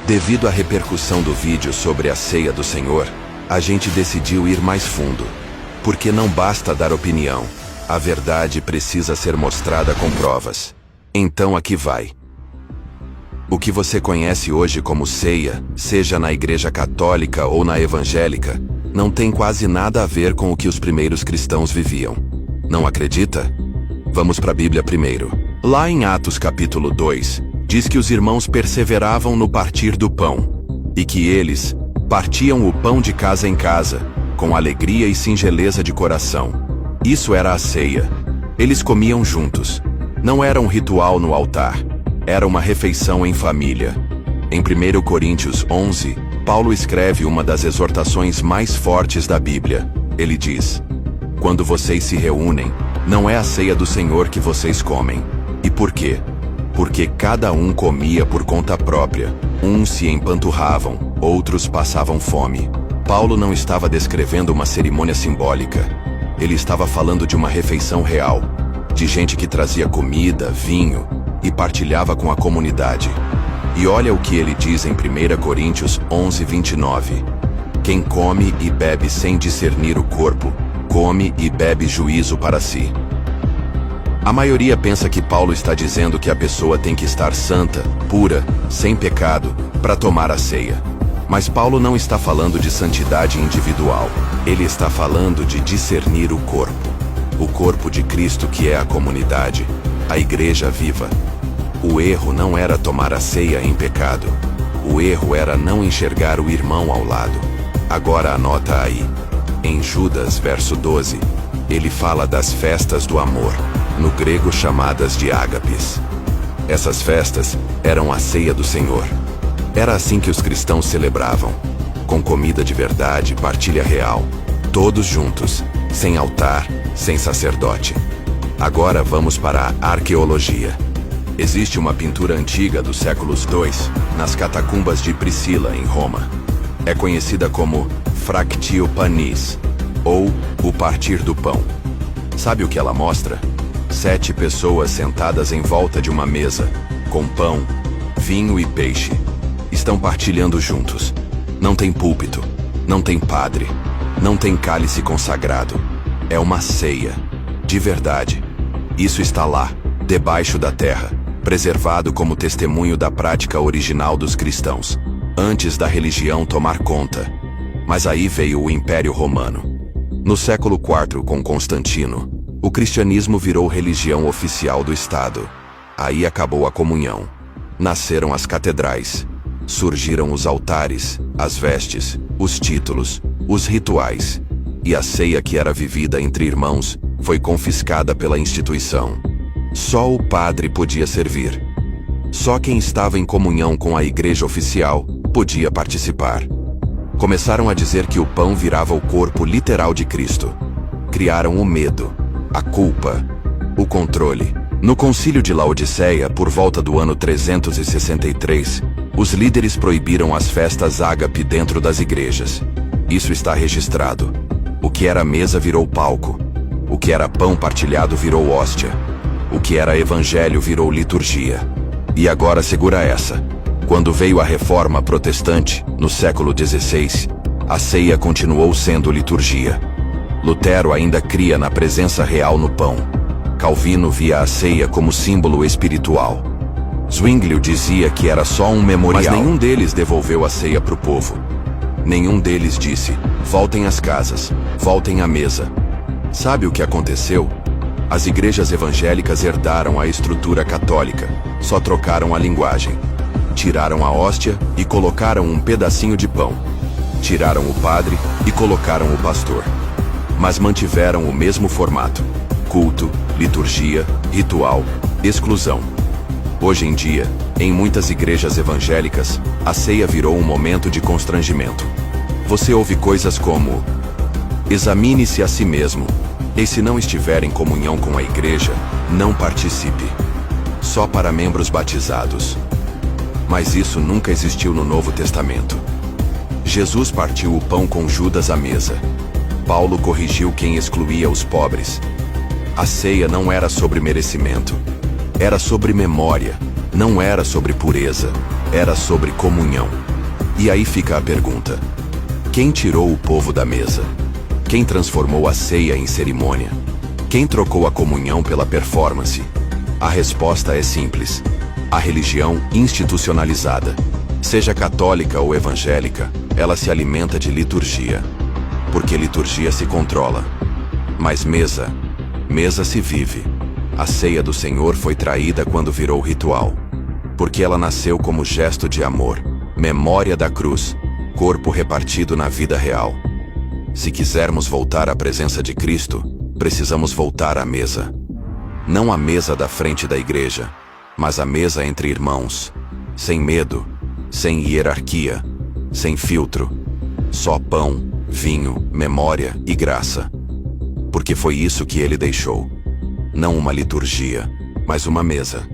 Devido à repercussão do vídeo sobre a ceia do Senhor, a gente decidiu ir mais fundo. Porque não basta dar opinião, a verdade precisa ser mostrada com provas. Então aqui vai. O que você conhece hoje como ceia, seja na Igreja Católica ou na Evangélica, não tem quase nada a ver com o que os primeiros cristãos viviam. Não acredita? Vamos para a Bíblia primeiro. Lá em Atos capítulo 2, diz que os irmãos perseveravam no partir do pão, e que eles partiam o pão de casa em casa, com alegria e singeleza de coração. Isso era a ceia. Eles comiam juntos. Não era um ritual no altar. Era uma refeição em família. Em 1 Coríntios 11, Paulo escreve uma das exortações mais fortes da Bíblia. Ele diz: quando vocês se reúnem, não é a ceia do Senhor que vocês comem. E por quê? Porque cada um comia por conta própria. Uns se empanturravam, outros passavam fome. Paulo não estava descrevendo uma cerimônia simbólica. Ele estava falando de uma refeição real, de gente que trazia comida, vinho e partilhava com a comunidade. E olha o que ele diz em 1 Coríntios 11, 29. Quem come e bebe sem discernir o corpo, come e bebe juízo para si. A maioria pensa que Paulo está dizendo que a pessoa tem que estar santa, pura, sem pecado, para tomar a ceia. Mas Paulo não está falando de santidade individual. Ele está falando de discernir o corpo de Cristo, que é a comunidade, a igreja viva. O erro não era tomar a ceia em pecado. O erro era não enxergar o irmão ao lado. Agora anota aí. Em Judas, verso 12, ele fala das festas do amor, no grego chamadas de ágapes. Essas festas eram a ceia do Senhor. Era assim que os cristãos celebravam, com comida de verdade, partilha real, todos juntos, sem altar, sem sacerdote. Agora vamos para a arqueologia. Existe uma pintura antiga dos séculos II, nas catacumbas de Priscila, em Roma. É conhecida como Fractio Panis, ou o partir do pão. Sabe o que ela mostra? 7 pessoas sentadas em volta de uma mesa, com pão, vinho e peixe. Estão partilhando juntos. Não tem púlpito, não tem padre, não tem cálice consagrado. É uma ceia, de verdade. Isso está lá, debaixo da terra, preservado como testemunho da prática original dos cristãos, antes da religião tomar conta. Mas aí veio o Império Romano. No século IV, com Constantino, o cristianismo virou religião oficial do Estado. Aí acabou a comunhão. Nasceram as catedrais. Surgiram os altares, as vestes, os títulos, os rituais. E a ceia que era vivida entre irmãos foi confiscada pela instituição. Só o padre podia servir. Só quem estava em comunhão com a igreja oficial podia participar. Começaram a dizer que o pão virava o corpo literal de Cristo. Criaram o medo, a culpa, o controle. No Concílio de Laodiceia, por volta do ano 363, os líderes proibiram as festas ágape dentro das igrejas. Isso está registrado. O que era mesa virou palco. O que era pão partilhado virou hóstia. O que era evangelho virou liturgia. E agora segura essa. Quando veio a Reforma Protestante, no século XVI, a ceia continuou sendo liturgia. Lutero ainda cria na presença real no pão. Calvino via a ceia como símbolo espiritual. Zwinglio dizia que era só um memorial. Mas nenhum deles devolveu a ceia para o povo. Nenhum deles disse: voltem às casas, voltem à mesa. Sabe o que aconteceu? As igrejas evangélicas herdaram a estrutura católica, só trocaram a linguagem. Tiraram a hóstia e colocaram um pedacinho de pão. Tiraram o padre e colocaram o pastor. Mas mantiveram o mesmo formato: culto, liturgia, ritual, exclusão. Hoje em dia, em muitas igrejas evangélicas, a ceia virou um momento de constrangimento. Você ouve coisas como: examine-se a si mesmo, e se não estiver em comunhão com a igreja, não participe. Só para membros batizados. Mas isso nunca existiu no Novo Testamento. Jesus partiu o pão com Judas à mesa. Paulo corrigiu quem excluía os pobres. A ceia não era sobre merecimento. Era sobre memória, não era sobre pureza. Era sobre comunhão. E aí fica a pergunta: quem tirou o povo da mesa? Quem transformou a ceia em cerimônia? Quem trocou a comunhão pela performance? A resposta é simples: a religião institucionalizada. Seja católica ou evangélica, ela se alimenta de liturgia. Porque liturgia se controla. Mas mesa se vive. A ceia do Senhor foi traída quando virou ritual. Porque ela nasceu como gesto de amor, memória da cruz, corpo repartido na vida real. Se quisermos voltar à presença de Cristo, precisamos voltar à mesa. Não à mesa da frente da igreja, mas à mesa entre irmãos. Sem medo, sem hierarquia, sem filtro. Só pão, vinho, memória e graça. Porque foi isso que ele deixou. Não uma liturgia, mas uma mesa.